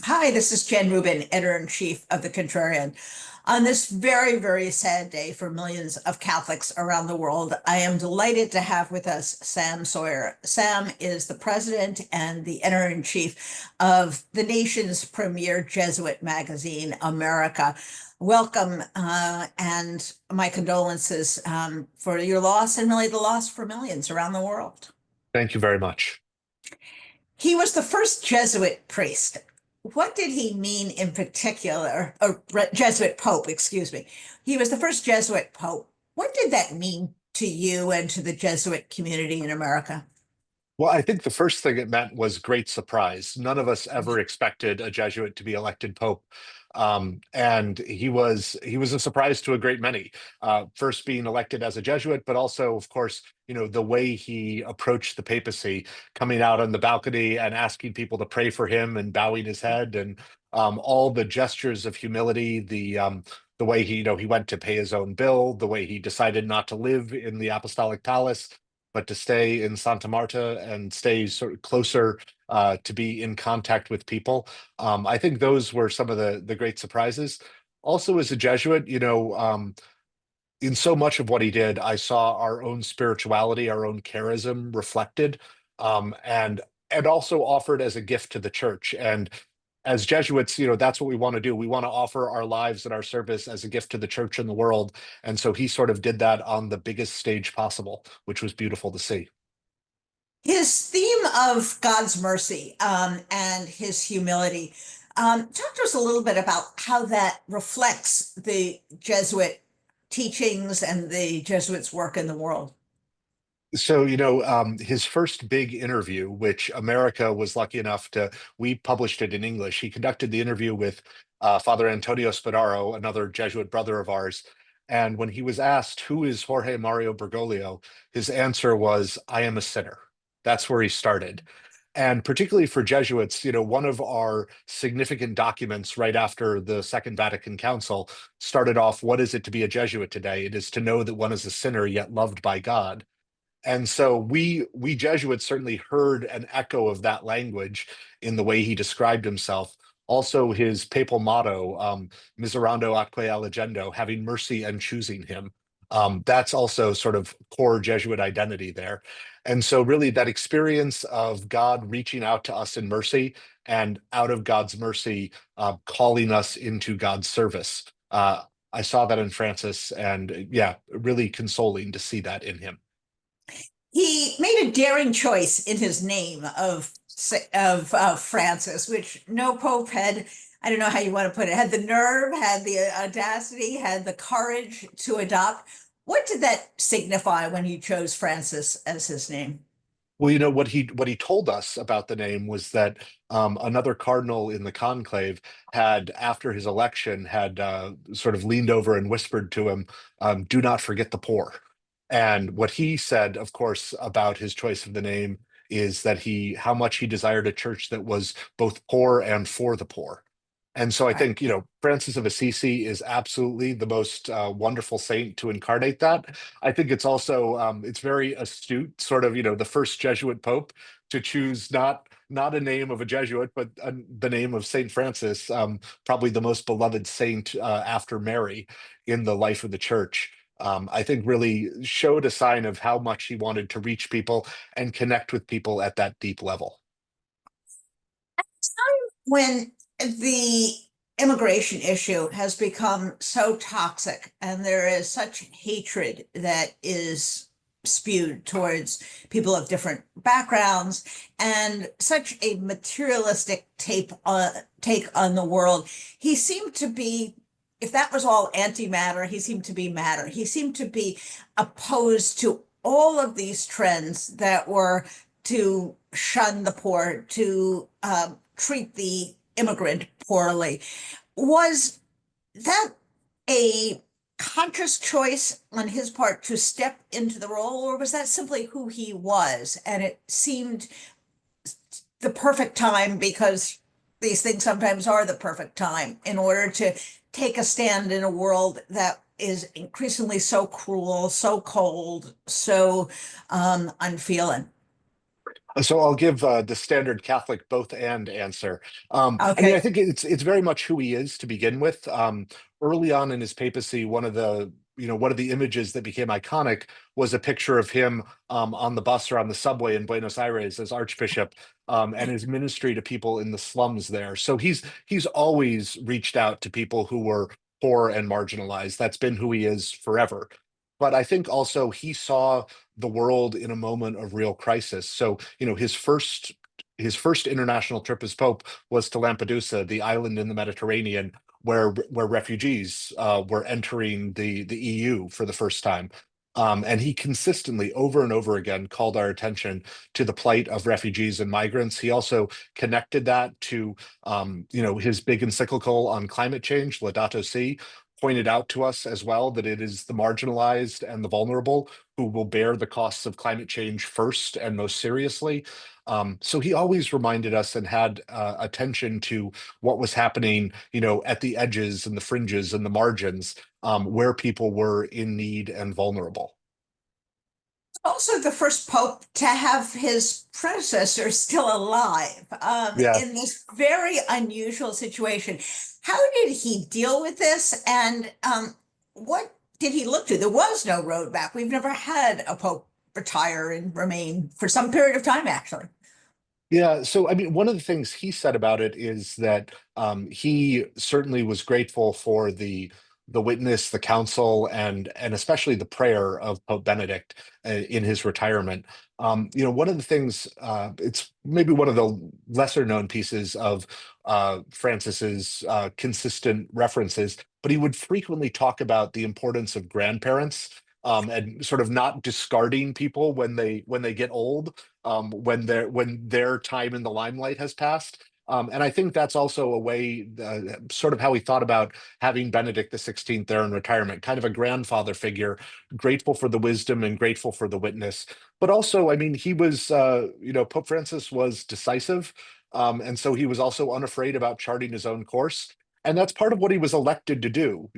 Hi, this is Jen Rubin, editor-in-chief of The Contrarian. On this very, very sad day for millions of Catholics around the world, I am delighted to have with us Sam Sawyer. Sam is the president and the editor-in-chief of the nation's premier Jesuit magazine, America. Welcome, and my condolences for your loss and really the loss for millions around the world. Thank you very much. He was the first Jesuit priest. What did he mean in particular, or Jesuit Pope, excuse me? He was the first Jesuit Pope. What did that mean to you and to the Jesuit community in America? Well, I think the first thing it meant was great surprise. None of us ever expected a Jesuit to be elected Pope. And he was a surprise to a great many. First being elected as a Jesuit, but also, of course, the way he approached the papacy, coming out on the balcony and asking people to pray for him and bowing his head, and all the gestures of humility, the way he went to pay his own bill, the way he decided not to live in the apostolic palace but to stay in Santa Marta and stay sort of closer to be in contact with people. I think those were some of the great surprises. Also, as a Jesuit, in so much of what he did, I saw our own spirituality, our own charism reflected, and also offered as a gift to the church. And as Jesuits, that's what we want to do. We want to offer our lives and our service as a gift to the church and the world. And so he sort of did that on the biggest stage possible, which was beautiful to see. His theme of God's mercy and his humility. Talk to us a little bit about how that reflects the Jesuit teachings and the Jesuits' work in the world. So, his first big interview, which America was lucky enough we published it in English. He conducted the interview with Father Antonio Spadaro, another Jesuit brother of ours. And when he was asked, who is Jorge Mario Bergoglio, his answer was, I am a sinner. That's where he started. And particularly for Jesuits, one of our significant documents right after the Second Vatican Council started off, what is it to be a Jesuit today? It is to know that one is a sinner yet loved by God. And so we Jesuits certainly heard an echo of that language in the way he described himself. Also, his papal motto, "Miserando atque allegendo," having mercy and choosing him. That's also sort of core Jesuit identity there. And so, really, that experience of God reaching out to us in mercy and out of God's mercy, calling us into God's service. I saw that in Francis, and yeah, really consoling to see that in him. He made a daring choice in his name of Francis, which no pope had. I don't know how you want to put it. Had the nerve, had the audacity, had the courage to adopt. What did that signify when he chose Francis as his name? Well, what he told us about the name was that another cardinal in the conclave had, after his election, had sort of leaned over and whispered to him, "Do not forget the poor." And what he said, of course, about his choice of the name is that how much he desired a church that was both poor and for the poor. And so I Right. think, Francis of Assisi is absolutely the most wonderful saint to incarnate that. I think it's also it's very astute, sort of, the first Jesuit pope to choose not a name of a Jesuit, but the name of Saint Francis, probably the most beloved saint after Mary in the life of the church. I think really showed a sign of how much he wanted to reach people and connect with people at that deep level. When the immigration issue has become so toxic and there is such hatred that is spewed towards people of different backgrounds and such a materialistic take on the world, he seemed to be, if that was all antimatter, he seemed to be matter. He seemed to be opposed to all of these trends that were to shun the poor, to treat the immigrant poorly. Was that a conscious choice on his part to step into the role, or was that simply who he was? And it seemed the perfect time because these things sometimes are the perfect time in order to take a stand in a world that is increasingly so cruel, so cold, so unfeeling. So I'll give the standard Catholic both and answer. I mean, I Okay. think it's very much who he is to begin with. Early on in his papacy, one of the images that became iconic was a picture of him on the bus or on the subway in Buenos Aires as Archbishop, and his ministry to people in the slums there. So he's always reached out to people who were poor and marginalized. That's been who he is forever. But I think also he saw the world in a moment of real crisis. So, his first international trip as Pope was to Lampedusa, the island in the Mediterranean where refugees were entering the EU for the first time. And he consistently, over and over again, called our attention to the plight of refugees and migrants. He also connected that to, his big encyclical on climate change, Laudato Si, pointed out to us as well that it is the marginalized and the vulnerable who will bear the costs of climate change first and most seriously. So he always reminded us and had attention to what was happening, at the edges and the fringes and the margins, where people were in need and vulnerable. Also, the first pope to have his predecessor still alive, Yeah. in this very unusual situation. How did he deal with this? And what did he look to? There was no road back. We've never had a pope retire and remain for some period of time, actually. Yeah, so I mean, one of the things he said about it is that he certainly was grateful for the witness, the counsel, and especially the prayer of Pope Benedict in his retirement. One of the things, it's maybe one of the lesser known pieces of Francis's consistent references, but he would frequently talk about the importance of grandparents. And sort of not discarding people when they get old, when their time in the limelight has passed. And I think that's also a way, sort of how he thought about having Benedict the 16th there in retirement, kind of a grandfather figure, grateful for the wisdom and grateful for the witness. But also, I mean, Pope Francis was decisive. And so he was also unafraid about charting his own course. And that's part of what he was elected to do.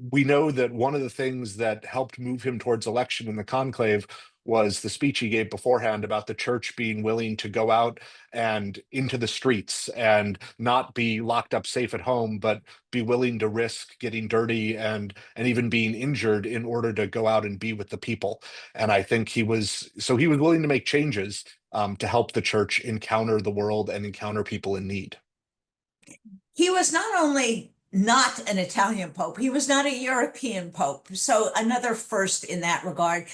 We know that one of the things that helped move him towards election in the conclave was the speech he gave beforehand about the church being willing to go out and into the streets and not be locked up safe at home, but be willing to risk getting dirty and even being injured in order to go out and be with the people. And I think he was willing to make changes to help the church encounter the world and encounter people in need. He was not only not an Italian pope, he was not a European pope. So another first in that regard.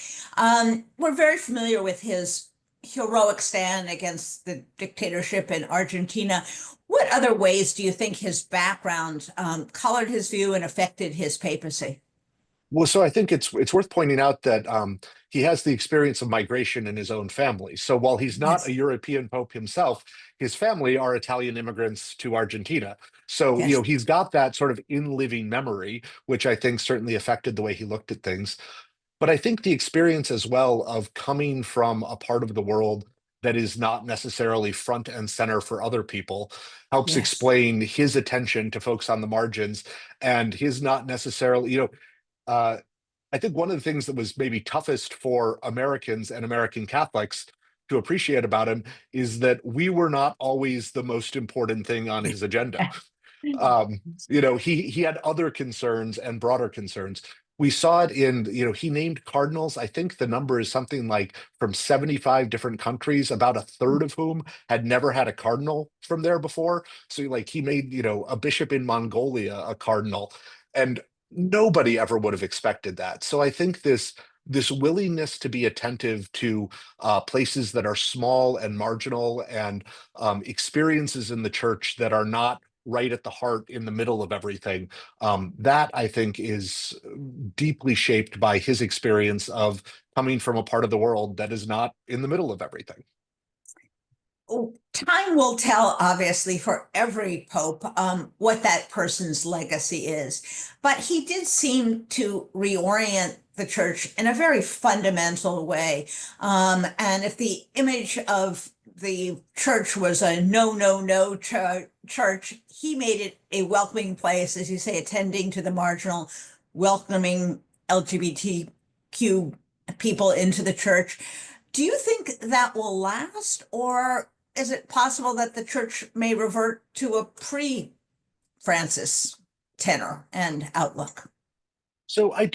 We're very familiar with his heroic stand against the dictatorship in Argentina. What other ways do you think his background colored his view and affected his papacy? Well, so I think it's worth pointing out that he has the experience of migration in his own family. So while he's not a Yes, European pope himself, his family are Italian immigrants to Argentina. So, yes, he's got that sort of in living memory, which I think certainly affected the way he looked at things. But I think the experience as well of coming from a part of the world that is not necessarily front and center for other people helps yes. explain his attention to folks on the margins and his not necessarily, uh, I think one of the things that was maybe toughest for Americans and American Catholics to appreciate about him is that we were not always the most important thing on his agenda. He had other concerns and broader concerns. We saw it in, he named cardinals. I think the number is something like from 75 different countries, about a third of whom had never had a cardinal from there before. So like he made, a bishop in Mongolia a cardinal, and nobody ever would have expected that. So I think this willingness to be attentive to places that are small and marginal and experiences in the church that are not right at the heart in the middle of everything. That I think is deeply shaped by his experience of coming from a part of the world that is not in the middle of everything. Time will tell, obviously, for every pope, what that person's legacy is. But he did seem to reorient the church in a very fundamental way. And if the image of the church was a no, no, no church, he made it a welcoming place, as you say, attending to the marginal, welcoming LGBTQ people into the church. Do you think that will last, or is it possible that the church may revert to a pre-Francis tenor and outlook? So I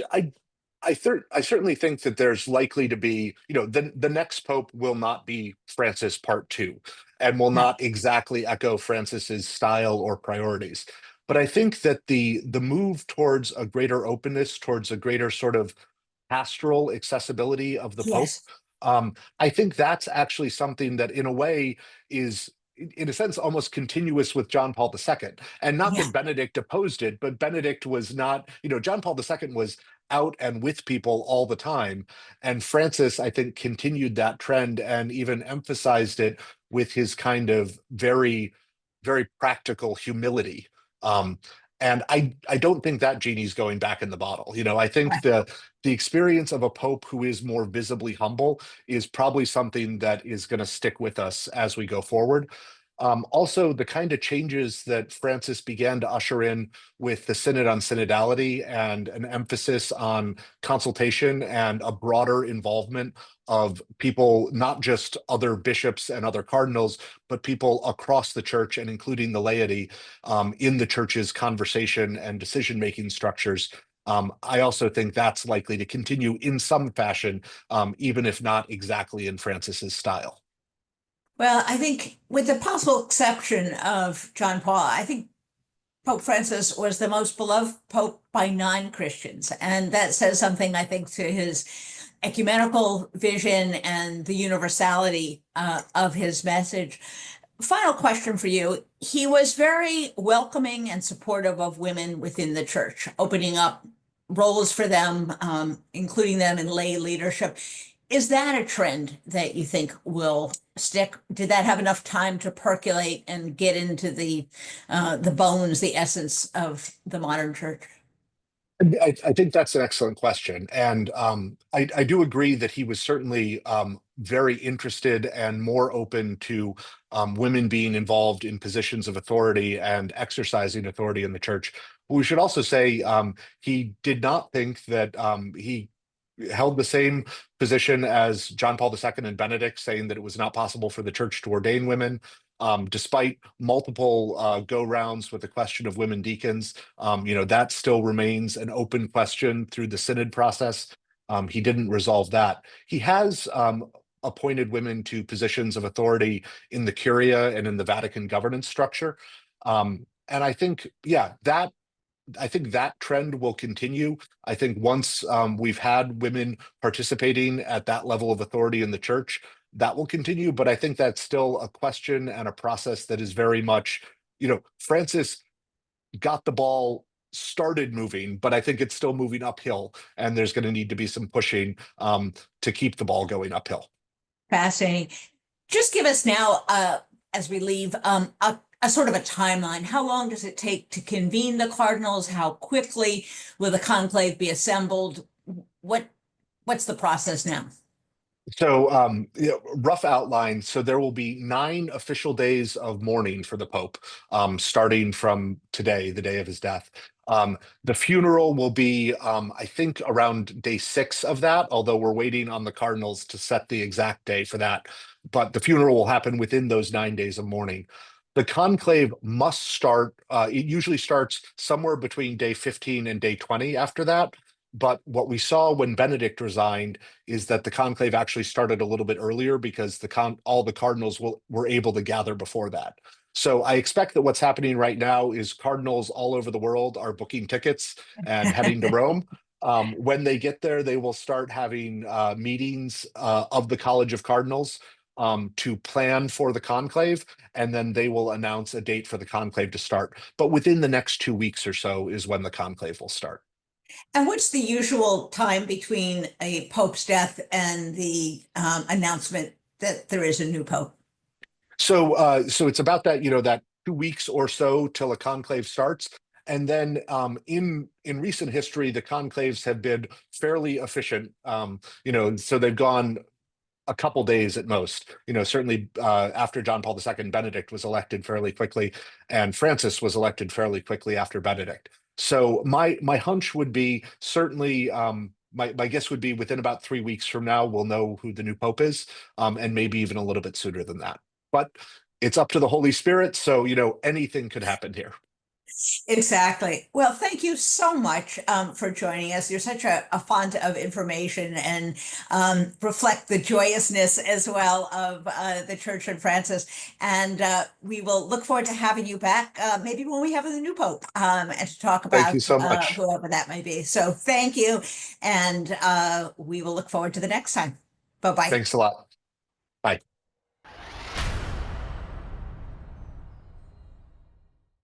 certainly think that there's likely to be, the next pope will not be Francis part two and will No. not exactly echo Francis's style or priorities. But I think that the move towards a greater openness, towards a greater sort of pastoral accessibility of the Pope. Yes. I think that's actually something that, in a way, is, in a sense, almost continuous with John Paul II. And not Yeah. that Benedict opposed it, but Benedict was not, John Paul II was out and with people all the time. And Francis, I think, continued that trend and even emphasized it with his kind of very, very practical humility. Um, and I don't think that genie's going back in the bottle. I think Right. the experience of a pope who is more visibly humble is probably something that is going to stick with us as we go forward. Also, the kind of changes that Francis began to usher in with the Synod on Synodality and an emphasis on consultation and a broader involvement of people, not just other bishops and other cardinals, but people across the church and including the laity in the church's conversation and decision-making structures. I also think that's likely to continue in some fashion, even if not exactly in Francis's style. Well, I think with the possible exception of John Paul, I think Pope Francis was the most beloved pope by non-Christians. And that says something, I think, to his ecumenical vision and the universality of his message. Final question for you. He was very welcoming and supportive of women within the church, opening up roles for them, including them in lay leadership. Is that a trend that you think will stick? Did that have enough time to percolate and get into the bones, the essence of the modern church? I think that's an excellent question. And I do agree that he was certainly very interested and more open to women being involved in positions of authority and exercising authority in the church. But we should also say he did not think that he held the same position as John Paul II and Benedict, saying that it was not possible for the church to ordain women. Despite multiple go rounds with the question of women deacons, that still remains an open question through the synod process. He didn't resolve that. He has appointed women to positions of authority in the Curia and in the Vatican governance structure. And I think, yeah, I think that trend will continue. I think once we've had women participating at that level of authority in the church, that will continue. But I think that's still a question and a process that is very much, Francis got the ball started moving, but I think it's still moving uphill, and there's going to need to be some pushing to keep the ball going uphill. Fascinating. Just give us now, as we leave, a sort of a timeline. How long does it take to convene the cardinals? How quickly will the conclave be assembled? What what's the process now? So, rough outline. So there will be 9 official days of mourning for the Pope, starting from today, the day of his death. The funeral will be, I think, around day 6 of that, although we're waiting on the cardinals to set the exact day for that. But the funeral will happen within those 9 days of mourning. The conclave must start, it usually starts somewhere between day 15 and day 20 after that. But what we saw when Benedict resigned is that the conclave actually started a little bit earlier because all the cardinals were able to gather before that. So I expect that what's happening right now is cardinals all over the world are booking tickets and heading to Rome. When they get there, they will start having meetings of the College of Cardinals to plan for the conclave, and then they will announce a date for the conclave to start. But within the next 2 weeks or so is when the conclave will start. And what's the usual time between a pope's death and the announcement that there is a new pope? So it's about that, that 2 weeks or so till a conclave starts. And then in recent history, the conclaves have been fairly efficient. So they've gone a couple days at most. Certainly after John Paul II, Benedict was elected fairly quickly, and Francis was elected fairly quickly after Benedict. So my hunch would be certainly my guess would be within about 3 weeks from now, we'll know who the new pope is, and maybe even a little bit sooner than that. But it's up to the Holy Spirit, so anything could happen here. Exactly. Well, thank you so much for joining us. You're such a font of information and reflect the joyousness as well of the Church and Francis. And we will look forward to having you back, maybe when we have the new Pope, and to talk Thank you about so much. whoever that may be. So thank you. And we will look forward to the next time. Bye bye. Thanks a lot.